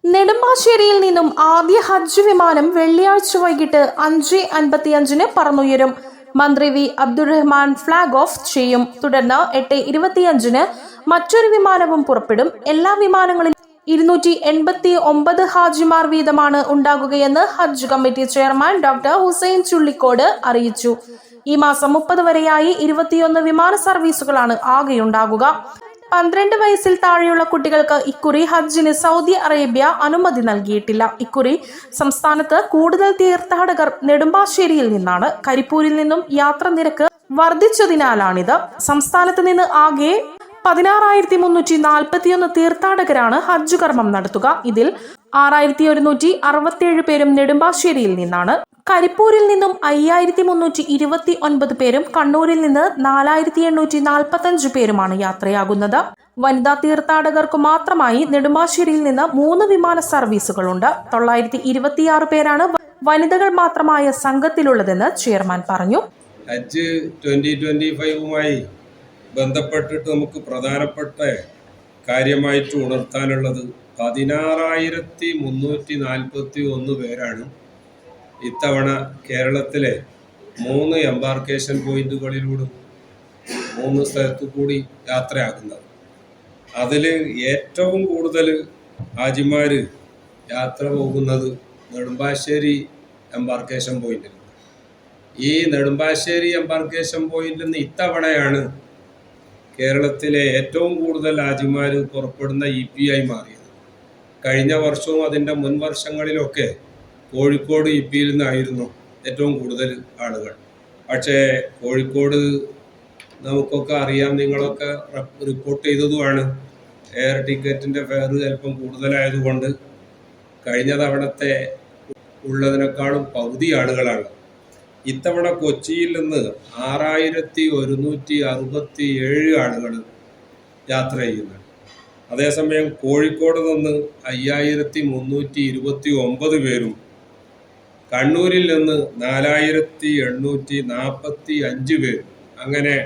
നെടുമ്പാശ്ശേരിയിൽ നിന്നും ആദ്യ ഹജ്ജ് വിമാനം വെള്ളിയാഴ്ച വൈകിട്ട് 5:55 പറന്നുയരും. മന്ത്രി വി അബ്ദുറഹ്മാൻ ഫ്ളാഗ് ഓഫ് ചെയ്യും. തുടർന്ന് 8:25 മറ്റൊരു വിമാനവും പുറപ്പെടും. എല്ലാ വിമാനങ്ങളിലും 289 ഹാജിമാർ വീതമാണ് ഉണ്ടാകുകയെന്ന് ഹജ്ജ് committee chairman doctor Hussain Chullikode അറിയിച്ചു. ഈ മാസം 30 വരെയായി 21 വിമാന സർവീസുകളാണ് ആകെയുണ്ടാകുക. 12 വയസ്സിൽ താഴെയുള്ള കുട്ടികൾക്ക് ഇക്കുറി ഹജ്ജിന് സൗദി അറേബ്യ അനുമതി നൽകിയിട്ടില്ല. ഇക്കുറി സംസ്ഥാനത്ത് കൂടുതൽ തീർത്ഥാടകർ നെടുമ്പാശ്ശേരിയിൽ നിന്നാണ്. കരിപ്പൂരിൽ നിന്നും യാത്ര നിരക്ക് വർദ്ധിച്ചതിനാലാണിത്. സംസ്ഥാനത്ത് നിന്ന് ആകെ 16,341 തീർത്ഥാടകരാണ് ഹജ്ജ് കർമ്മം നടത്തുക. ഇതിൽ 6,167 പേരും നെടുമ്പാശ്ശേരിയിൽ നിന്നാണ്. കരിപ്പൂരിൽ നിന്നും 5,329 പേരും കണ്ണൂരിൽ നിന്ന് 4,845 പേരുമാണ് യാത്രയാകുന്നത്. വനിതാ തീർത്ഥാടകർക്കു മാത്രമായി നെടുമ്പാശ്ശേരിയിൽ നിന്ന് 3 വിമാന സർവീസുകളുണ്ട്. 926 പേരാണ് വനിതകൾ മാത്രമായ സംഘത്തിലുള്ളതെന്ന് ചെയർമാൻ പറഞ്ഞു. ഹജ്ജ് 2025 ബന്ധപ്പെട്ടിട്ട് നമുക്ക് പ്രധാനപ്പെട്ട കാര്യമായിട്ട് ഉണർത്താനുള്ളത് 16,341 പേരാണ് ഇത്തവണ കേരളത്തിലെ 3 എംബാർക്കേഷൻ പോയിന്റുകളിലൂടെ 3 സ്ഥലത്തു കൂടി യാത്രയാക്കുന്നത്. അതിൽ ഏറ്റവും കൂടുതൽ ഹാജിമാർ യാത്ര പോകുന്നത് നെടുമ്പാശ്ശേരി എംബാർക്കേഷൻ പോയിന്റിൽ. ഈ നെടുമ്പാശ്ശേരി എംബാർക്കേഷൻ പോയിന്റിൽ നിന്ന് ഇത്തവണയാണ് കേരളത്തിലെ ഏറ്റവും കൂടുതൽ ഹാജിമാർ പുറപ്പെടുന്ന EPI മാറിയത്. കഴിഞ്ഞ വർഷവും അതിൻ്റെ മുൻ വർഷങ്ങളിലൊക്കെ കോഴിക്കോട് EPയിൽ നിന്നായിരുന്നു ഏറ്റവും കൂടുതൽ ആളുകൾ. പക്ഷേ കോഴിക്കോട് നമുക്കൊക്കെ അറിയാം, നിങ്ങളൊക്കെ റിപ്പോർട്ട് ചെയ്തതുമാണ്. എയർ ടിക്കറ്റിൻ്റെ ഫെയർ അല്പം കൂടുതലായതുകൊണ്ട് കഴിഞ്ഞ തവണത്തെ ഉള്ളതിനേക്കാളും പകുതി ആളുകളാണ്. ഇത്തവണ കൊച്ചിയിൽ നിന്ന് 6,167 ആളുകൾ യാത്ര ചെയ്യുന്നുണ്ട്. അതേസമയം കോഴിക്കോട് നിന്ന് 5,329 പേരും കണ്ണൂരിൽ നിന്ന് 4,845 പേരും, അങ്ങനെ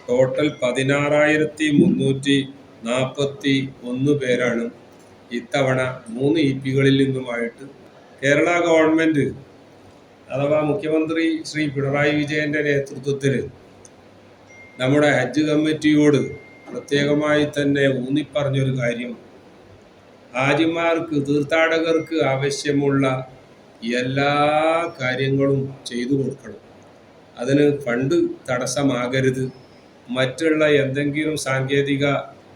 ടോട്ടൽ 16,341 പേരാണ് ഇത്തവണ 3 EPകളിൽ നിന്നുമായിട്ട് കേരള ഗവൺമെൻറ് അഥവാ മുഖ്യമന്ത്രി ശ്രീ പിണറായി വിജയൻ്റെ നേതൃത്വത്തിൽ നമ്മുടെ ഹജ്ജ് കമ്മിറ്റിയോട് പ്രത്യേകമായി തന്നെ ഊന്നിപ്പറഞ്ഞൊരു കാര്യം, ഹാജിമാർക്ക് തീർത്ഥാടകർക്ക് ആവശ്യമുള്ള എല്ലാ കാര്യങ്ങളും ചെയ്തു കൊടുക്കണം. അതിന് ഫണ്ട് തടസ്സമാകരുത്. മറ്റുള്ള എന്തെങ്കിലും സാങ്കേതിക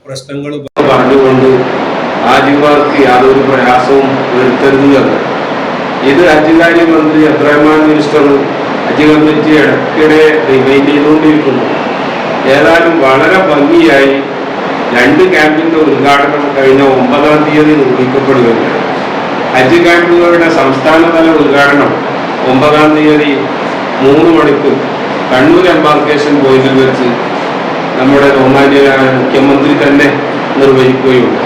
പ്രശ്നങ്ങൾ പറഞ്ഞുകൊണ്ട് ഹാജിമാർക്ക് യാതൊരു പ്രയാസവും വരുത്തരുത് എന്ന് ഇത് ഹജ്ജ് കാര്യമന്ത്രി അബ്ദുറഹ്മാൻ മിനിസ്റ്റർ ഹജ്ജ് കമ്മിറ്റി ഇടയ്ക്കിടെ റിമൈൻഡ് ചെയ്തുകൊണ്ടിരിക്കുന്നു. ഏതായാലും വളരെ ഭംഗിയായി 2 ക്യാമ്പിൻ്റെ ഉദ്ഘാടനം കഴിഞ്ഞ 9-ാം തീയതി നിർവഹിക്കപ്പെടുകയാണ്. ഹജ്ജ് ക്യാമ്പുകളുടെ സംസ്ഥാനതല ഉദ്ഘാടനം 9-ാം തീയതി 3 മണിക്ക് കണ്ണൂർ എംബാർക്കേഷൻ പോയിന്റിൽ വെച്ച് നമ്മുടെ ബഹുമാന്യനായ മുഖ്യമന്ത്രി തന്നെ നിർവഹിക്കുകയുണ്ട്.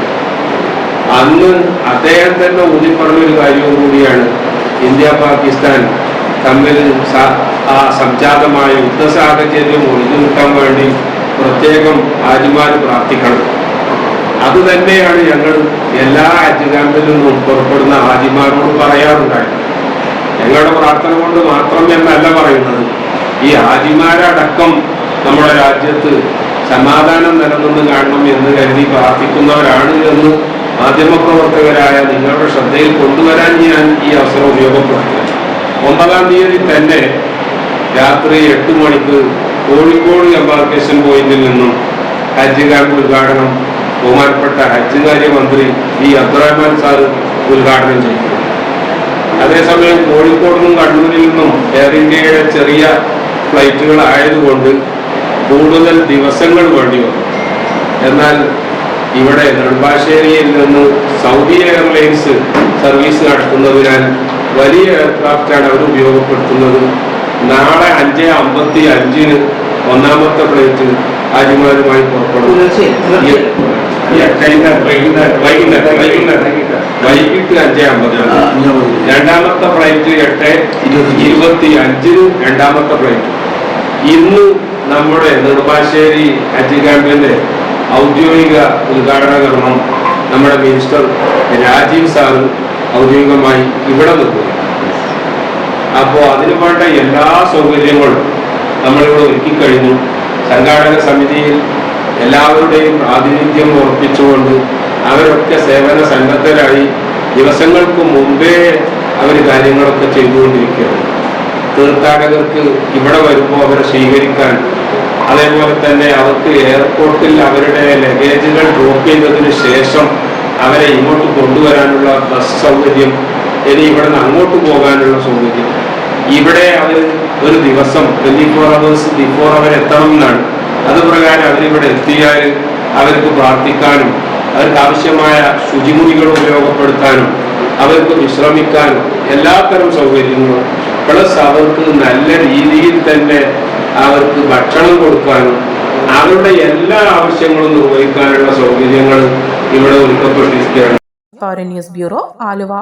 അന്ന് അദ്ദേഹം തന്നെ ഊന്നിപ്പറഞ്ഞൊരു കാര്യവും കൂടിയാണ്, ഇന്ത്യ പാകിസ്ഥാൻ തമ്മിൽ സംജാതമായ യുദ്ധ സാഹചര്യം ഒഴിഞ്ഞു നിൽക്കാൻ വേണ്ടി പ്രത്യേകം ഹാജിമാർ പ്രാർത്ഥിക്കണം. അതുതന്നെയാണ് ഞങ്ങൾ എല്ലാ ഹജ്ജ് ക്യാമ്പിൽ നിന്നും പുറപ്പെടുന്ന ഹാജിമാരോട് പറയാറുണ്ടായത്. ഞങ്ങളുടെ പ്രാർത്ഥന കൊണ്ട് മാത്രം എന്നല്ല പറയുന്നത്, ഈ ഹാജിമാരടക്കം നമ്മുടെ രാജ്യത്ത് സമാധാനം നിലനിന്ന് കാണണം എന്ന് കരുതി പ്രാർത്ഥിക്കുന്നവരാണ് എന്ന് മാധ്യമപ്രവർത്തകരായ നിങ്ങളുടെ ശ്രദ്ധയിൽ കൊണ്ടുവരാൻ ഞാൻ ഈ അവസരം ഉപയോഗപ്പെടുത്തുന്നു. 9-ാം തീയതി തന്നെ രാത്രി 8 മണിക്ക് കോഴിക്കോട് എംബാർക്കേഷൻ പോയിന്റിൽ നിന്നും ഹജ്ജ് ക്യാമ്പ് ഉദ്ഘാടനം ബഹുമാനപ്പെട്ട ഹജ്ജ് കാര്യമന്ത്രി വി അബ്ദുറഹ്മാൻ സാർ ഉദ്ഘാടനം ചെയ്തു. അതേസമയം കോഴിക്കോട് നിന്നും കണ്ണൂരിൽ നിന്നും എയർ ഇന്ത്യയുടെ ചെറിയ ഫ്ലൈറ്റുകൾ ആയതുകൊണ്ട് കൂടുതൽ ദിവസങ്ങൾ വേണ്ടി വന്നു. എന്നാൽ ഇവിടെ നെടുമ്പാശ്ശേരിയിൽ നിന്ന് സൗദി എയർലൈൻസ് സർവീസ് നടത്തുന്നതിനാൽ വലിയ എയർക്രാഫ്റ്റാണ് അവർ ഉപയോഗപ്പെടുത്തുന്നത്. നാളെ 5:55 1-ാമത്തെ ഫ്ലൈറ്റ് ഹാജിമാരുമായി പുറപ്പെടും. വൈകിട്ട് 5:50. 2-ാമത്തെ ഫ്ലൈറ്റ് 8:25 2-ാമത്തെ ഫ്ലൈറ്റ്. ഇന്ന് നമ്മുടെ നെടുമ്പാശ്ശേരി ഹജ്ജ് ക്യാമ്പിന്റെ ഔദ്യോഗിക ഉദ്ഘാടന കർമ്മം നമ്മുടെ മിനിസ്റ്റർ രാജീവ് സാറ് ഔദ്യോഗികമായി ഇവിടെ നിൽക്കും. അപ്പോൾ അതിനു വേണ്ട എല്ലാ സൗകര്യങ്ങളും നമ്മളിവിടെ ഒരുക്കി കഴിഞ്ഞു. സംഘാടക സമിതിയിൽ എല്ലാവരുടെയും പ്രാതിനിധ്യം ഉറപ്പിച്ചുകൊണ്ട് അവരൊക്കെ സേവന സന്നദ്ധരായി ദിവസങ്ങൾക്ക് മുമ്പേ അവർ കാര്യങ്ങളൊക്കെ ചെയ്തുകൊണ്ടിരിക്കുകയാണ്. തീർത്ഥാടകർക്ക് ഇവിടെ വരുമ്പോൾ അവരെ സ്വീകരിക്കാൻ, അതേപോലെ തന്നെ അവർക്ക് എയർപോർട്ടിൽ അവരുടെ ലഗേജുകൾ ഡ്രോപ്പ് ചെയ്തതിന് ശേഷം അവരെ ഇങ്ങോട്ട് കൊണ്ടുവരാനുള്ള ബസ് സൗകര്യം, ഇനി ഇവിടെ നിന്ന് അങ്ങോട്ട് പോകാനുള്ള സൗകര്യം, ഇവിടെ അവർ ഒരു ദിവസം 24 hours ബിഫോർ അവരെത്തണം എന്നാണ്. അതുപ്രകാരം അവരിവിടെ എത്തിയാൽ അവർക്ക് പ്രാർത്ഥിക്കാനും അവർക്ക് ആവശ്യമായ ശുചിമുറികൾ ഉപയോഗപ്പെടുത്താനും അവർക്ക് വിശ്രമിക്കാനും എല്ലാത്തരം സൗകര്യങ്ങളും, പ്ലസ് അവർക്ക് നല്ല രീതിയിൽ തന്നെ അവർക്ക് ഭക്ഷണം കൊടുക്കാനും അവരുടെ എല്ലാ ആവശ്യങ്ങളും നിർവഹിക്കാനുള്ള സൗകര്യങ്ങൾ ഇവിടെ ഒരുക്കപ്പെട്ടിരിക്കുകയാണ്. പൗരൻ ന്യൂസ് ബ്യൂറോ, ആലുവ.